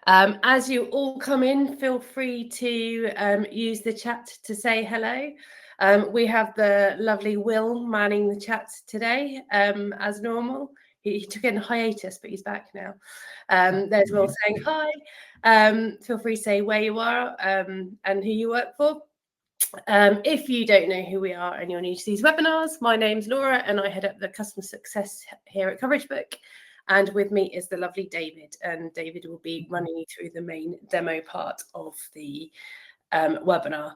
As you all come in, feel free to use the chat to say hello. We have the lovely Will manning the chat today, as normal. He took in a hiatus, but he's back now. There's Will saying hi. Feel free to say where you are and who you work for. If you don't know who we are and you're new to these webinars, my name's Laura and I head up the customer success here at CoverageBook. And with me is the lovely David, and David will be running you through the main demo part of the webinar.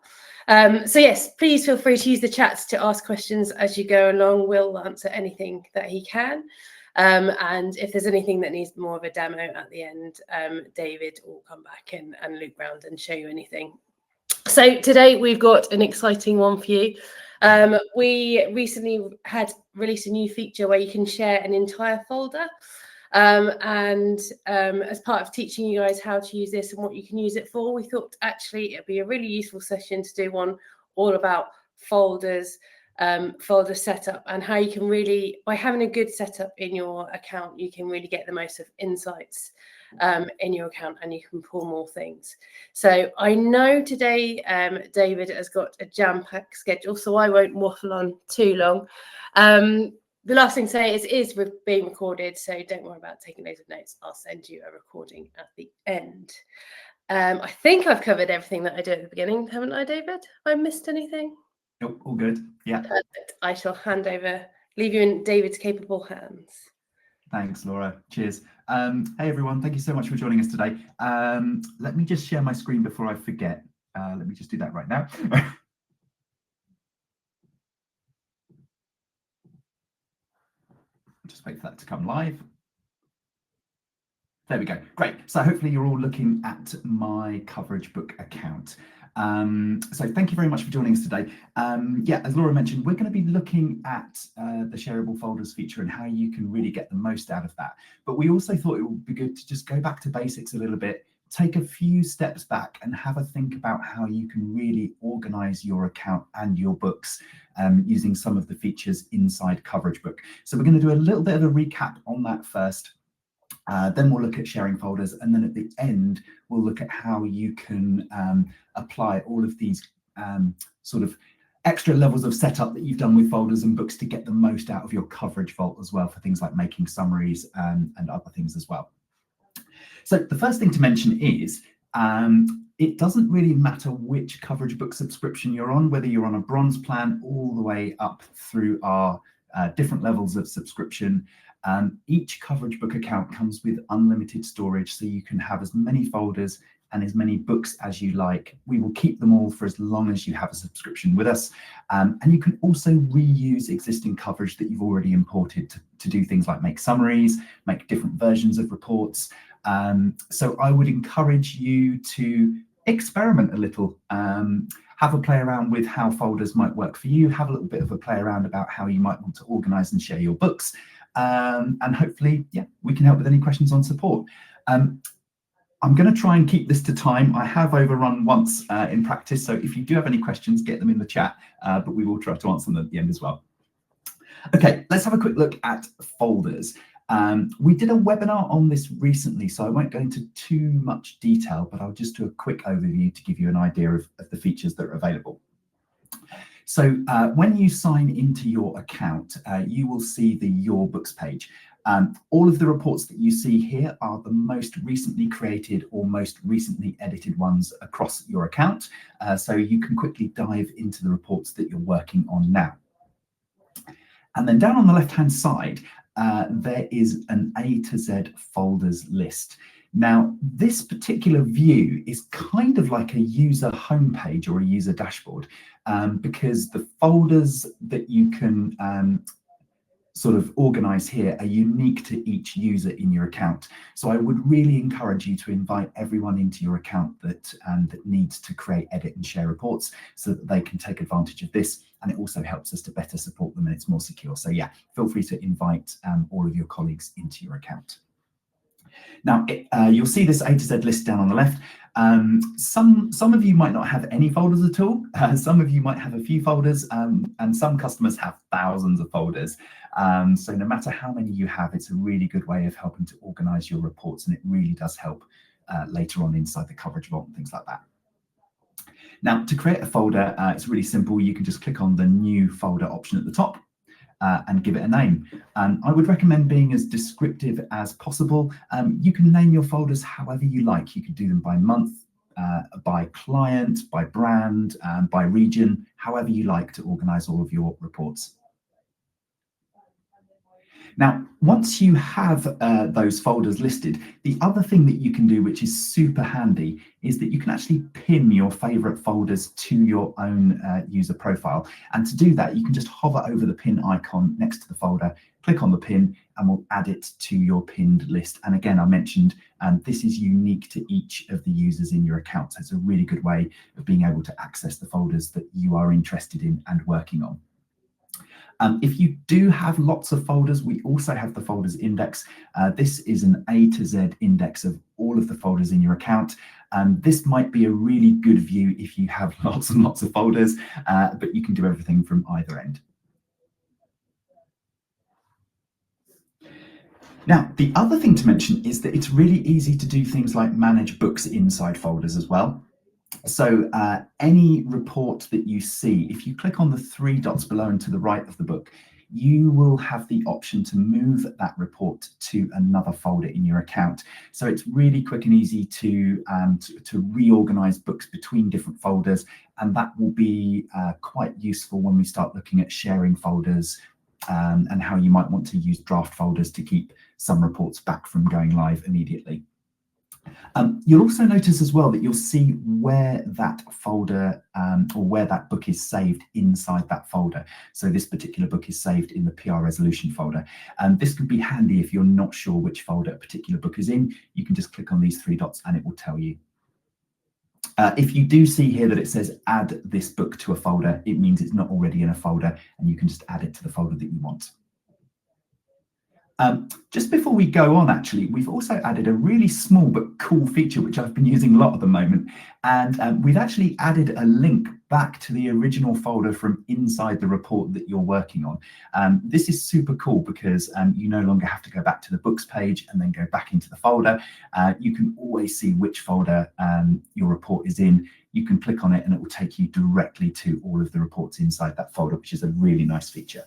So yes, please feel free to use the chats to ask questions as you go along. We'll answer anything that he can. And if there's anything that needs more of a demo at the end, David will come back and loop round and show you anything. So today we've got an exciting one for you. We recently had released a new feature where you can share an entire folder. As part of teaching you guys how to use this and what you can use it for, we thought actually it'd be a really useful session to do one all about folders, folder setup, and how you can really, by having a good setup in your account, you can really get the most of insights in your account and you can pull more things. So I know today David has got a jam-packed schedule, so I won't waffle on too long. The last thing to say is we're being recorded, so don't worry about taking loads of notes. I'll send you a recording at the end. I think I've covered everything that I did at the beginning, haven't I, David? Have I missed anything? Nope, all good. Yeah. Perfect. I shall hand over, leave you in David's capable hands. Thanks, Laura. Cheers. Hey, everyone. Thank you so much for joining us today. Let me just share my screen before I forget. Let me just do that right now. Just wait for that to come live. There we go. Great. So hopefully you're all looking at my CoverageBook account. So thank you very much for joining us today. Yeah, as Laura mentioned, we're going to be looking at the shareable folders feature and how you can really get the most out of that. But we also thought it would be good to just go back to basics a little bit, take a few steps back and have a think about how you can really organize your account and your books using some of the features inside CoverageBook. So we're going to do a little bit of a recap on that first. Then we'll look at sharing folders, and then at the end we'll look at how you can apply all of these sort of extra levels of setup that you've done with folders and books to get the most out of your coverage vault as well, for things like making summaries and other things as well. So the first thing to mention is it doesn't really matter which CoverageBook subscription you're on, whether you're on a bronze plan all the way up through our different levels of subscription. Each CoverageBook account comes with unlimited storage, so you can have as many folders and as many books as you like. We will keep them all for as long as you have a subscription with us. And you can also reuse existing coverage that you've already imported to do things like make summaries, make different versions of reports. So I would encourage you to experiment a little, have a play around with how folders might work for you, have a little bit of a play around about how you might want to organize and share your books. And hopefully, yeah, we can help with any questions on support. I'm going to try and keep this to time. I have overrun once in practice, so if you do have any questions, get them in the chat, but we will try to answer them at the end as well. Okay, let's have a quick look at folders. We did a webinar on this recently, so I won't go into too much detail, but I'll just do a quick overview to give you an idea of the features that are available. So when you sign into your account, you will see the Your Books page. All of the reports that you see here are the most recently created or most recently edited ones across your account. So you can quickly dive into the reports that you're working on now. And then down on the left-hand side, there is an A to Z folders list. Now, this particular view is kind of like a user homepage or a user dashboard, because the folders that you can sort of organize here are unique to each user in your account. So I would really encourage you to invite everyone into your account that needs to create, edit and share reports so that they can take advantage of this. And it also helps us to better support them and it's more secure. So yeah, feel free to invite all of your colleagues into your account. Now, you'll see this A to Z list down on the left. Some of you might not have any folders at all. Some of you might have a few folders, and some customers have thousands of folders. So no matter how many you have, it's a really good way of helping to organize your reports, and it really does help later on inside the coverage vault and things like that. Now, to create a folder, it's really simple. You can just click on the new folder option at the top and give it a name. I would recommend being as descriptive as possible. You can name your folders however you like. You can do them by month, by client, by brand, by region, however you like to organize all of your reports. Now, once you have those folders listed, the other thing that you can do, which is super handy, is that you can actually pin your favorite folders to your own user profile. And to do that, you can just hover over the pin icon next to the folder, click on the pin, and we'll add it to your pinned list. And again, I mentioned this is unique to each of the users in your account. So it's a really good way of being able to access the folders that you are interested in and working on. If you do have lots of folders, we also have the folders index. This is an A to Z index of all of the folders in your account. This might be a really good view if you have lots and lots of folders, but you can do everything from either end. Now, the other thing to mention is that it's really easy to do things like manage books inside folders as well. So any report that you see, if you click on the three dots below and to the right of the book, you will have the option to move that report to another folder in your account. So it's really quick and easy to reorganize books between different folders, and that will be quite useful when we start looking at sharing folders and how you might want to use draft folders to keep some reports back from going live immediately. You'll also notice as well that you'll see where that folder or where that book is saved inside that folder. So this particular book is saved in the PR resolution folder. This could be handy if you're not sure which folder a particular book is in. You can just click on these three dots and it will tell you. If you do see here that it says add this book to a folder, it means it's not already in a folder and you can just add it to the folder that you want. Just before we go on, actually, we've also added a really small but cool feature, which I've been using a lot at the moment. And we've actually added a link back to the original folder from inside the report that you're working on. This is super cool because you no longer have to go back to the books page and then go back into the folder. You can always see which folder your report is in. You can click on it and it will take you directly to all of the reports inside that folder, which is a really nice feature.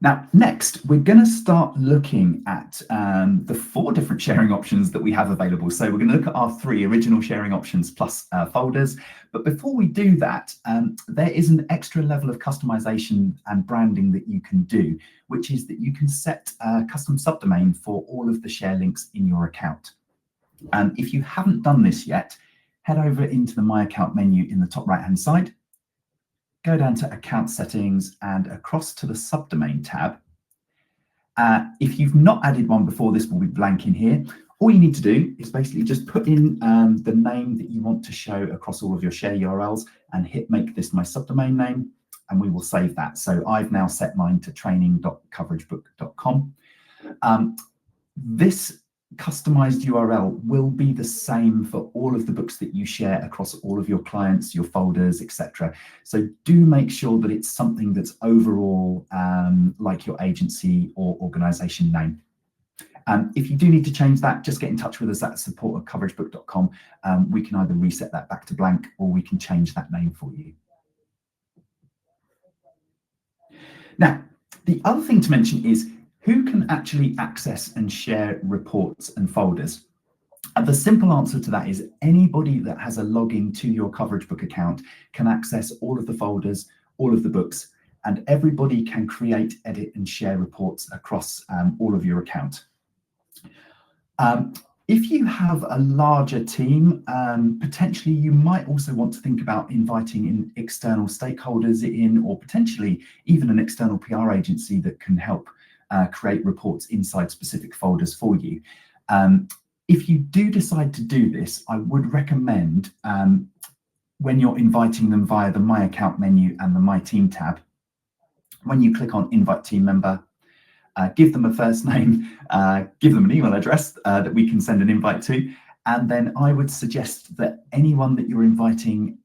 Now, next, we're going to start looking at the 4 different sharing options that we have available. So we're going to look at our 3 original sharing options plus folders. But before we do that, there is an extra level of customization and branding that you can do, which is that you can set a custom subdomain for all of the share links in your account. If you haven't done this yet, head over into the My Account menu in the top right-hand side. Go down to Account Settings and across to the Subdomain tab. If you've not added one before, this will be blank in here. All you need to do is basically just put in the name that you want to show across all of your share URLs and hit Make This My Subdomain Name, and we will save that. So I've now set mine to training.coveragebook.com. This customized URL will be the same for all of the books that you share across all of your clients, your folders, etc. So do make sure that it's something that's overall like your agency or organization name. If you do need to change that, just get in touch with us at support@coveragebook.com. We can either reset that back to blank or we can change that name for you. Now, the other thing to mention is who can actually access and share reports and folders? And the simple answer to that is anybody that has a login to your CoverageBook account can access all of the folders, all of the books, and everybody can create, edit, and share reports across all of your account. If you have a larger team, potentially you might also want to think about inviting in external stakeholders in, or potentially even an external PR agency that can help create reports inside specific folders for you. If you do decide to do this, I would recommend when you're inviting them via the My Account menu and the My Team tab, when you click on Invite Team Member, give them a first name, give them an email address that we can send an invite to, and then I would suggest that anyone that you're inviting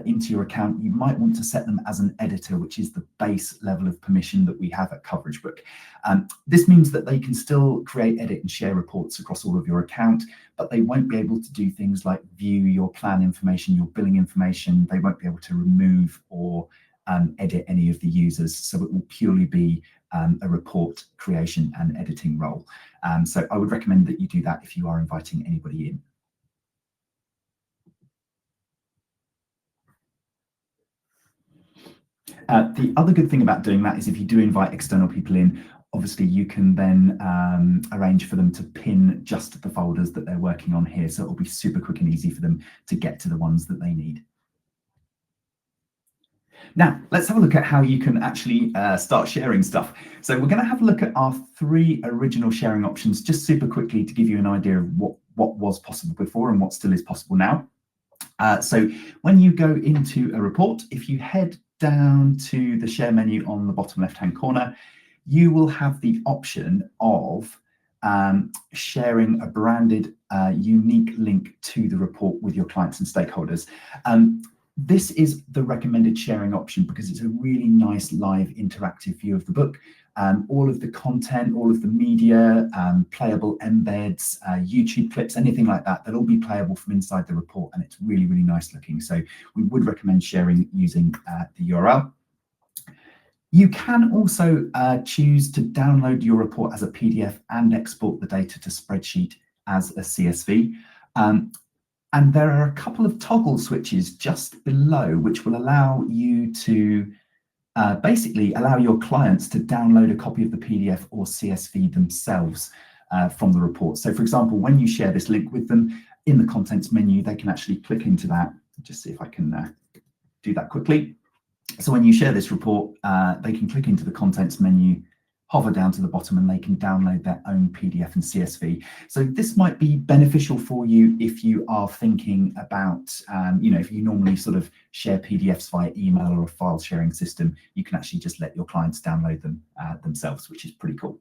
into your account, you might want to set them as an editor, which is the base level of permission that we have at CoverageBook. This means that they can still create, edit and share reports across all of your account, but they won't be able to do things like view your plan information, your billing information. They won't be able to remove or edit any of the users. So it will purely be a report creation and editing role. So I would recommend that you do that if you are inviting anybody in. The other good thing about doing that is if you do invite external people in, obviously you can then arrange for them to pin just the folders that they're working on here. So it'll be super quick and easy for them to get to the ones that they need. Now, let's have a look at how you can actually start sharing stuff. So we're going to have a look at our 3 original sharing options just super quickly to give you an idea of what was possible before and what still is possible now. So when you go into a report, if you head down to the share menu on the bottom left-hand corner, you will have the option of sharing a branded unique link to the report with your clients and stakeholders. This is the recommended sharing option because it's a really nice live interactive view of the book. All of the content, all of the media, playable embeds, YouTube clips, anything like that, they'll all be playable from inside the report, and it's really, really nice looking. So we would recommend sharing using the URL. You can also choose to download your report as a PDF and export the data to spreadsheet as a CSV. And there are a couple of toggle switches just below which will allow you to basically allow your clients to download a copy of the PDF or CSV themselves from the report. So for example, when you share this link with them in the contents menu, they can actually click into that. Just see if I can do that quickly. So when you share this report, they can click into the contents menu, hover down to the bottom, and they can download their own PDF and CSV. So this might be beneficial for you if you are thinking about, if you normally sort of share PDFs via email or a file sharing system, you can actually just let your clients download them themselves, which is pretty cool.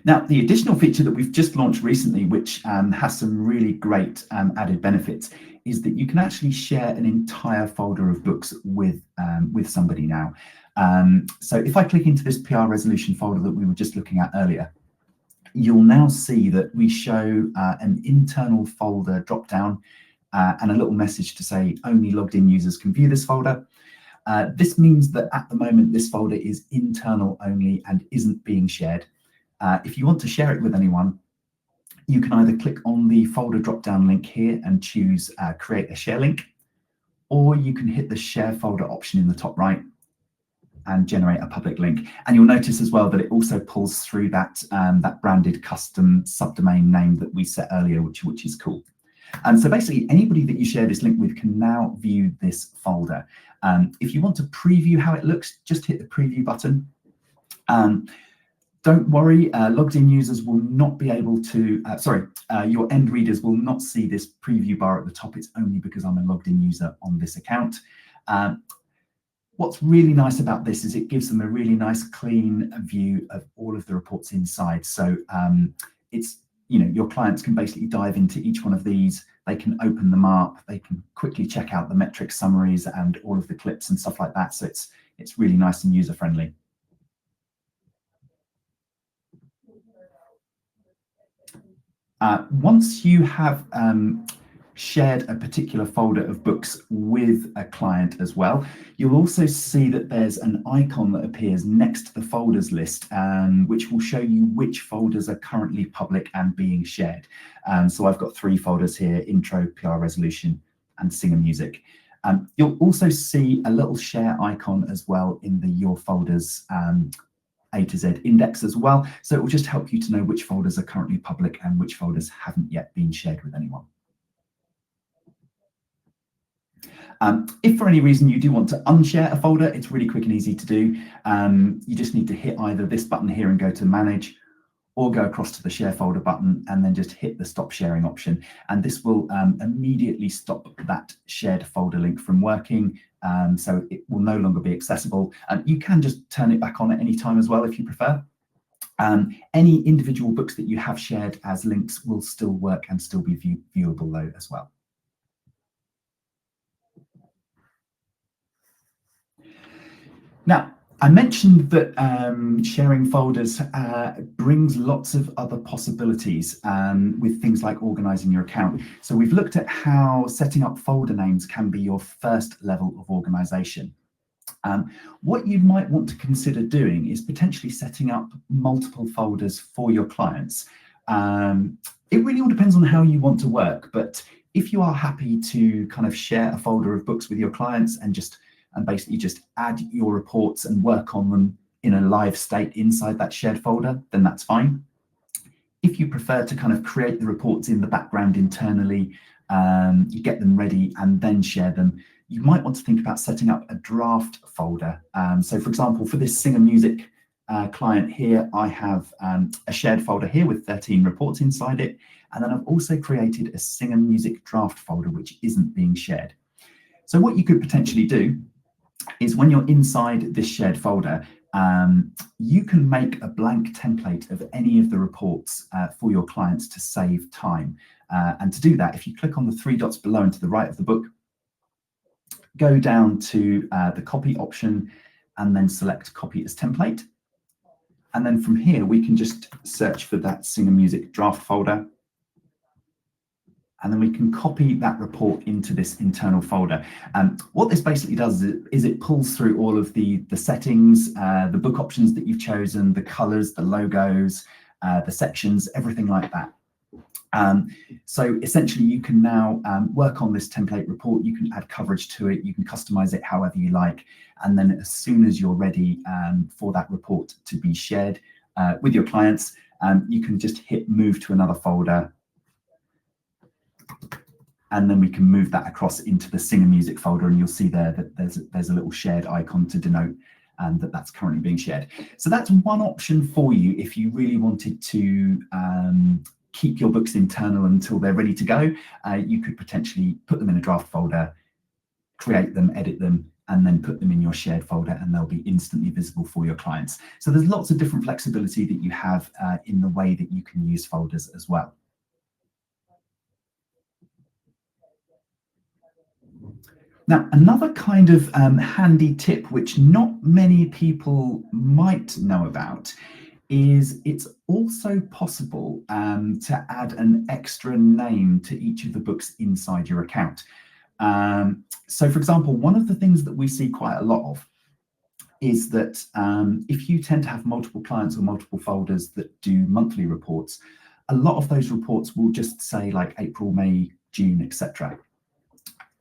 Now, the additional feature that we've just launched recently, which has some really great added benefits, is that you can actually share an entire folder of books with somebody now. So if I click into this PR resolution folder that we were just looking at earlier, you'll now see that we show an internal folder drop down and a little message to say only logged in users can view this folder. This means that at the moment this folder is internal only and isn't being shared. If you want to share it with anyone, you can either click on the folder drop-down link here and choose create a share link, or you can hit the share folder option in the top right and generate a public link. And you'll notice as well that it also pulls through that branded custom subdomain name that we set earlier, which is cool. And so basically anybody that you share this link with can now view this folder. If you want to preview how it looks, just hit the preview button. Don't worry, logged in users will not be able to, your end readers will not see this preview bar at the top. It's only because I'm a logged in user on this account. What's really nice about this is it gives them a really nice clean view of all of the reports inside. So it's, your clients can basically dive into each one of these. They can open them up. They can quickly check out the metric summaries and all of the clips and stuff like that. So it's really nice and user friendly. Once you have shared a particular folder of books with a client as well, you'll also see that there's an icon that appears next to the folders list, which will show you which folders are currently public and being shared. So I've got 3 folders here: intro, PR resolution, and singer music. You'll also see a little share icon as well in the your folders A to Z index as well. So it will just help you to know which folders are currently public and which folders haven't yet been shared with anyone. If for any reason you do want to unshare a folder, it's really quick and easy to do. You just need to hit either this button here and go to manage, or go across to the share folder button and then just hit the stop sharing option. And this will immediately stop that shared folder link from working. So it will no longer be accessible. You can just turn it back on at any time as well if you prefer. Any individual books that you have shared as links will still work and still be viewable though as well. Now, I mentioned that sharing folders brings lots of other possibilities with things like organising your account. So we've looked at how setting up folder names can be your first level of organisation. What you might want to consider doing is potentially setting up multiple folders for your clients. It really all depends on how you want to work, but if you are happy to kind of share a folder of books with your clients and basically just add your reports and work on them in a live state inside that shared folder, then that's fine. If you prefer to kind of create the reports in the background internally, you get them ready and then share them, you might want to think about setting up a draft folder. So for example, for this Singer Music client here, I have a shared folder here with 13 reports inside it. And then I've also created a Singer Music draft folder, which isn't being shared. So what you could potentially do is when you're inside this shared folder, you can make a blank template of any of the reports for your clients to save time. And to do that, if you click on the three dots below and to the right of the book, go down to the copy option and then select copy as template. And then from here, we can just search for that Singer Music draft folder. And then we can copy that report into this internal folder. What this basically does is it pulls through all of the settings, the book options that you've chosen, the colors, the logos, the sections, everything like that. So essentially you can now work on this template report, you can add coverage to it, you can customize it however you like. And then as soon as you're ready for that report to be shared with your clients, you can just hit move to another folder. And then we can move that across into the Singer Music folder, and you'll see there that there's a little shared icon to denote that that's currently being shared. So that's one option for you if you really wanted to keep your books internal until they're ready to go. You could potentially put them in a draft folder, create them, edit them, and then put them in your shared folder, and they'll be instantly visible for your clients. So there's lots of different flexibility that you have in the way that you can use folders as well. Now, another kind of handy tip, which not many people might know about, is it's also possible to add an extra name to each of the books inside your account. So for example, one of the things that we see quite a lot of is that if you tend to have multiple clients or multiple folders that do monthly reports, a lot of those reports will just say like April, May, June, etc.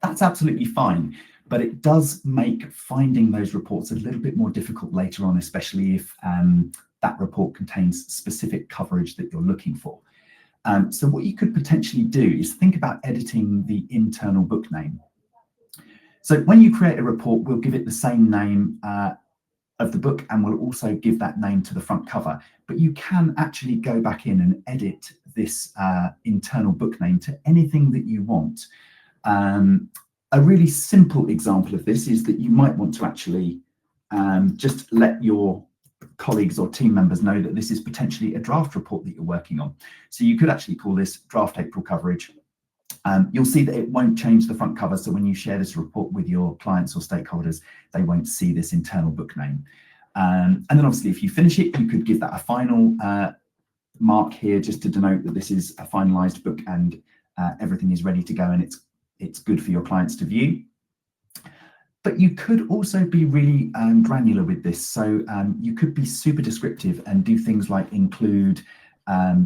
That's absolutely fine, but it does make finding those reports a little bit more difficult later on, especially if that report contains specific coverage that you're looking for. So what you could potentially do is think about editing the internal book name. So when you create a report, we'll give it the same name of the book, and we'll also give that name to the front cover. But you can actually go back in and edit this internal book name to anything that you want. A really simple example of this is that you might want to actually just let your colleagues or team members know that this is potentially a draft report that you're working on. So you could actually call this draft April coverage. You'll see that it won't change the front cover. So when you share this report with your clients or stakeholders, they won't see this internal book name. And then obviously if you finish it, you could give that a final mark here just to denote that this is a finalized book and everything is ready to go and it's good for your clients to view. But you could also be really granular with this. So you could be super descriptive and do things like include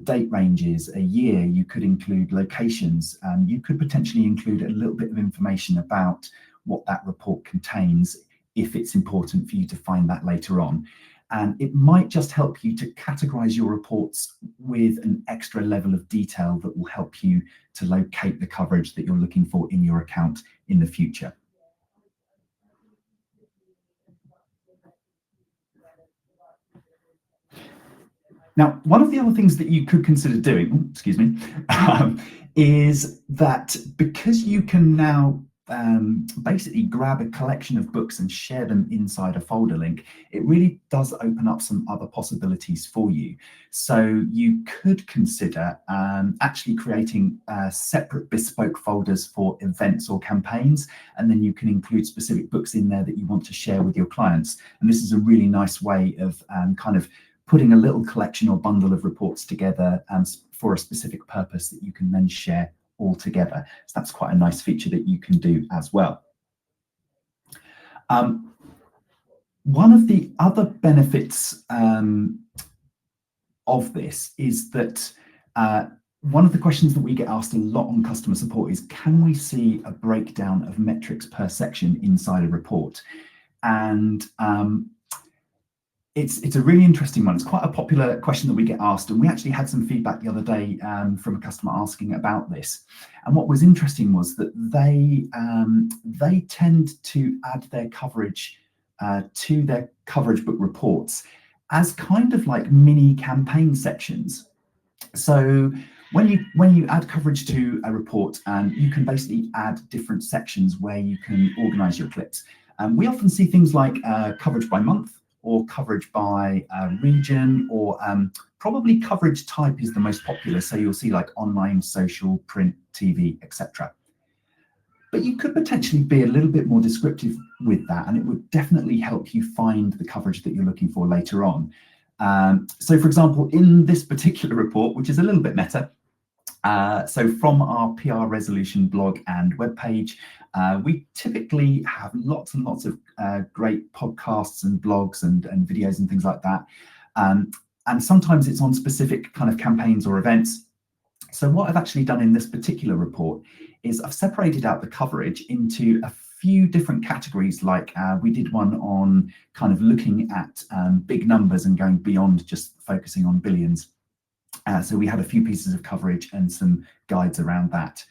date ranges, a year. You could include locations. You could potentially include a little bit of information about what that report contains if it's important for you to find that later on. And it might just help you to categorize your reports with an extra level of detail that will help you to locate the coverage that you're looking for in your account in the future. Now, one of the other things that you could consider doing, excuse me, is that because you can now basically grab a collection of books and share them inside a folder link, it really does open up some other possibilities for you. So you could consider actually creating separate bespoke folders for events or campaigns, and then you can include specific books in there that you want to share with your clients. And this is a really nice way of kind of putting a little collection or bundle of reports together for a specific purpose that you can then share all together. So that's quite a nice feature that you can do as well. One of the other benefits of this is that one of the questions that we get asked a lot on customer support is, can we see a breakdown of metrics per section inside a report? And it's a really interesting one. It's quite a popular question that we get asked, and we actually had some feedback the other day from a customer asking about this. And what was interesting was that they tend to add their coverage to their CoverageBook reports as kind of like mini campaign sections. So when you add coverage to a report, you can basically add different sections where you can organize your clips. We often see things like coverage by month, or coverage by region, or probably coverage type is the most popular. So you'll see like online, social, print, TV, etc. But you could potentially be a little bit more descriptive with that, and it would definitely help you find the coverage that you're looking for later on. So for example, in this particular report, which is a little bit meta, so from our PR resolution blog and webpage, we typically have lots and lots of great podcasts and blogs and videos and things like that. And sometimes it's on specific kind of campaigns or events. So what I've actually done in this particular report is I've separated out the coverage into a few different categories. Like we did one on kind of looking at big numbers and going beyond just focusing on billions. So we had a few pieces of coverage and some guides around that.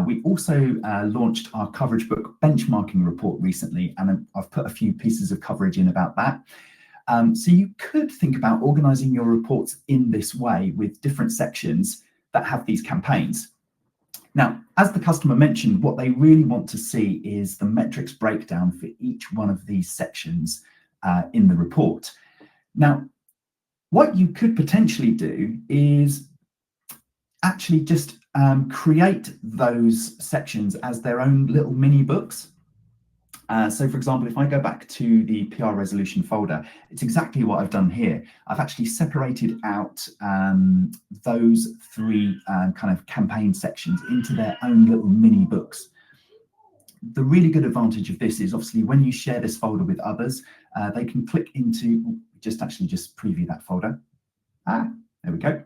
We also launched our CoverageBook benchmarking report recently, and I've put a few pieces of coverage in about that. So you could think about organizing your reports in this way with different sections that have these campaigns. Now, as the customer mentioned, what they really want to see is the metrics breakdown for each one of these sections in the report. Now, what you could potentially do is actually just create those sections as their own little mini books. So for example, if I go back to the PR resolution folder, it's exactly what I've done here. I've actually separated out those three kind of campaign sections into their own little mini books. The really good advantage of this is obviously when you share this folder with others, they can click into, just preview that folder. There we go.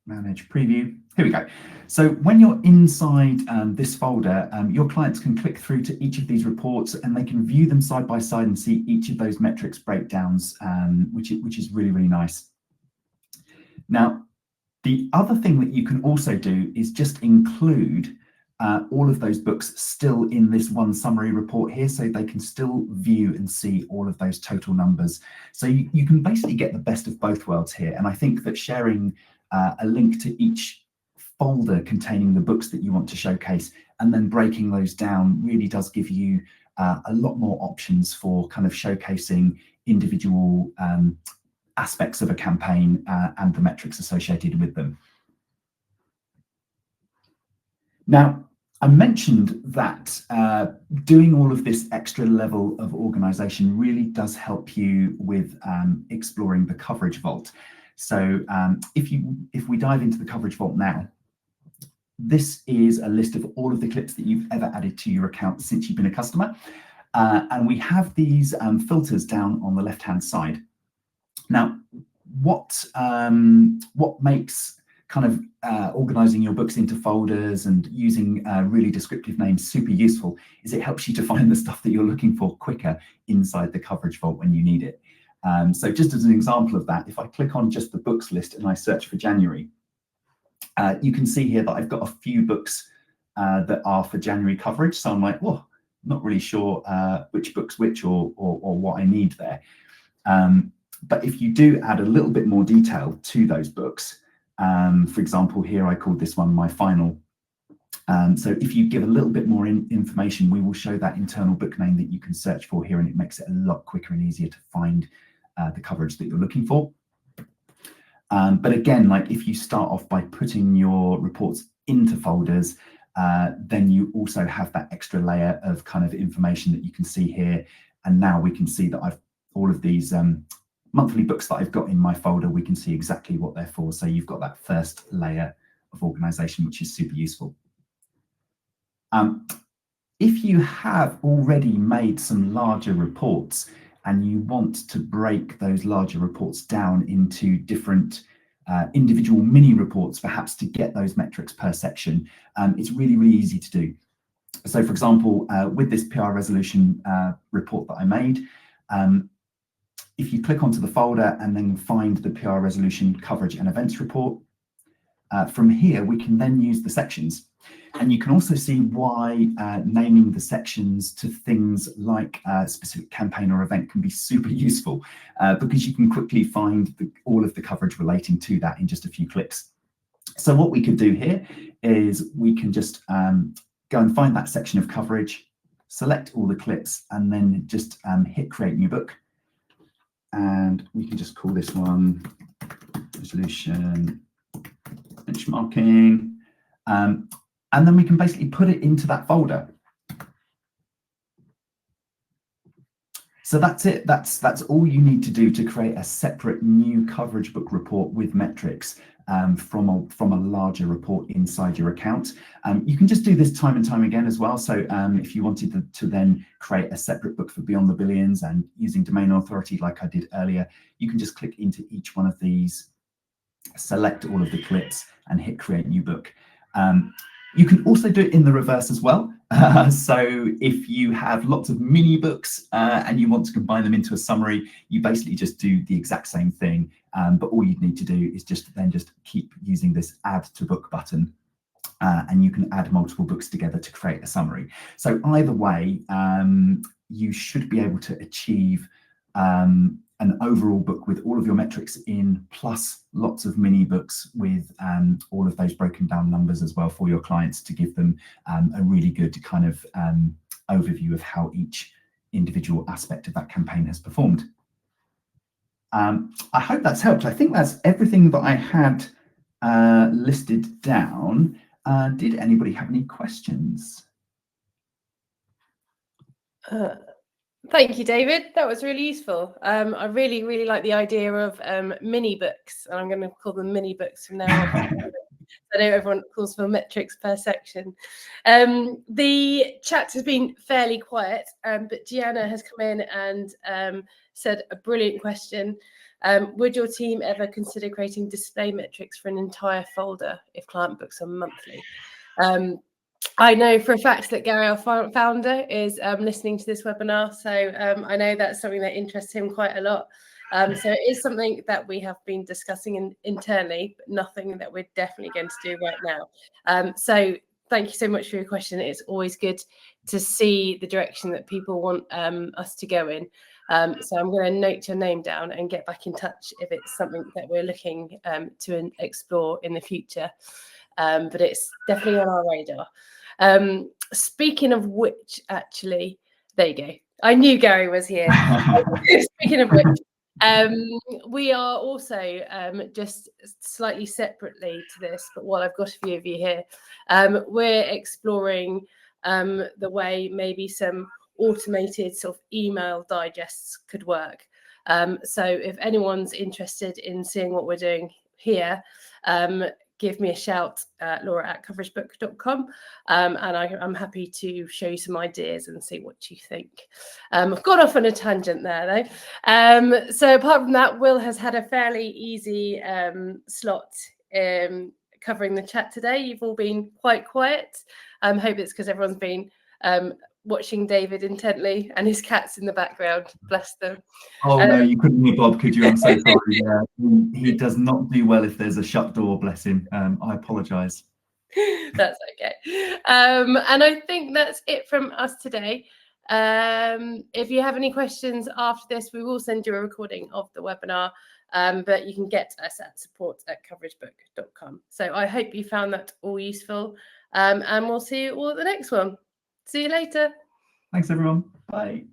Manage preview. Here we go. So when you're inside this folder, your clients can click through to each of these reports and they can view them side by side and see each of those metrics breakdowns, which is really, really nice. Now, the other thing that you can also do is just include all of those books still in this one summary report here, so they can still view and see all of those total numbers. So you can basically get the best of both worlds here. And I think that sharing a link to each folder containing the books that you want to showcase and then breaking those down really does give you a lot more options for kind of showcasing individual aspects of a campaign and the metrics associated with them. Now, I mentioned that doing all of this extra level of organization really does help you with exploring the Coverage Vault. So if we dive into the Coverage Vault now, this is a list of all of the clips that you've ever added to your account since you've been a customer. And we have these filters down on the left-hand side. Now, what makes kind of organizing your books into folders and using really descriptive names super useful is it helps you to find the stuff that you're looking for quicker inside the Coverage Vault when you need it. So just as an example of that, if I click on just the books list and I search for January, you can see here that I've got a few books that are for January coverage. So I'm like, well, not really sure which book's which or what I need there. But if you do add a little bit more detail to those books, For example, here I called this one my final. So if you give a little bit more information, we will show that internal book name that you can search for here, and it makes it a lot quicker and easier to find the coverage that you're looking for. But again, like if you start off by putting your reports into folders, then you also have that extra layer of kind of information that you can see here. And now we can see that I've all of these monthly books that I've got in my folder, we can see exactly what they're for. So you've got that first layer of organization, which is super useful. If you have already made some larger reports and you want to break those larger reports down into different individual mini reports, perhaps to get those metrics per section, it's really, really easy to do. So for example, with this PR resolution report that I made, if you click onto the folder and then find the PR resolution coverage and events report, from here we can then use the sections. And you can also see why naming the sections to things like a specific campaign or event can be super useful, because you can quickly find all of the coverage relating to that in just a few clicks. So what we could do here is we can just go and find that section of coverage, select all the clips, and then just hit create new book. And we can just call this one resolution benchmarking. And then we can basically put it into that folder. So that's it. That's all you need to do to create a separate new CoverageBook report with metrics from a larger report inside your account. You can just do this time and time again as well. So if you wanted to then create a separate book for Beyond the Billions and using domain authority like I did earlier, you can just click into each one of these, select all of the clips and hit create new book. You can also do it in the reverse as well. So if you have lots of mini books and you want to combine them into a summary, you basically just do the exact same thing. But all you need to do is just keep using this add to book button. And you can add multiple books together to create a summary. So either way, you should be able to achieve an overall book with all of your metrics in, plus lots of mini books with all of those broken down numbers as well for your clients to give them a really good kind of overview of how each individual aspect of that campaign has performed. I hope that's helped. I think that's everything that I had listed down. Did anybody have any questions? Thank you, David. That was really useful. I really, really like the idea of mini books, and I'm going to call them mini books from now on. I know everyone calls for metrics per section. The chat has been fairly quiet, but Gianna has come in and said a brilliant question. Would your team ever consider creating display metrics for an entire folder if client books are monthly? I know for a fact that Gary, our founder, is listening to this webinar, so I know that's something that interests him quite a lot. So it is something that we have been discussing internally, but nothing that we're definitely going to do right now. So thank you so much for your question. It's always good to see the direction that people want us to go in. So I'm going to note your name down and get back in touch if it's something that we're looking to explore in the future. But it's definitely on our radar. Speaking of which, actually, there you go. I knew Gary was here. Speaking of which, we are also just slightly separately to this, but while I've got a few of you here, we're exploring the way maybe some automated sort of email digests could work. So if anyone's interested in seeing what we're doing here, give me a shout, Laura at CoverageBook.com, and I'm happy to show you some ideas and see what you think. I've gone off on a tangent there, though. So apart from that, Will has had a fairly easy slot covering the chat today. You've all been quite quiet. I hope it's because everyone's been watching David intently and his cats in the background. Bless them. Oh no, you couldn't hear Bob, could you? I'm so sorry. He does not do well if there's a shut door, bless him. I apologise. That's okay. And I think that's it from us today. If you have any questions after this, we will send you a recording of the webinar. but you can get us at support@coveragebook.com. So I hope you found that all useful, and we'll see you all at the next one. See you later. Thanks, everyone. Bye.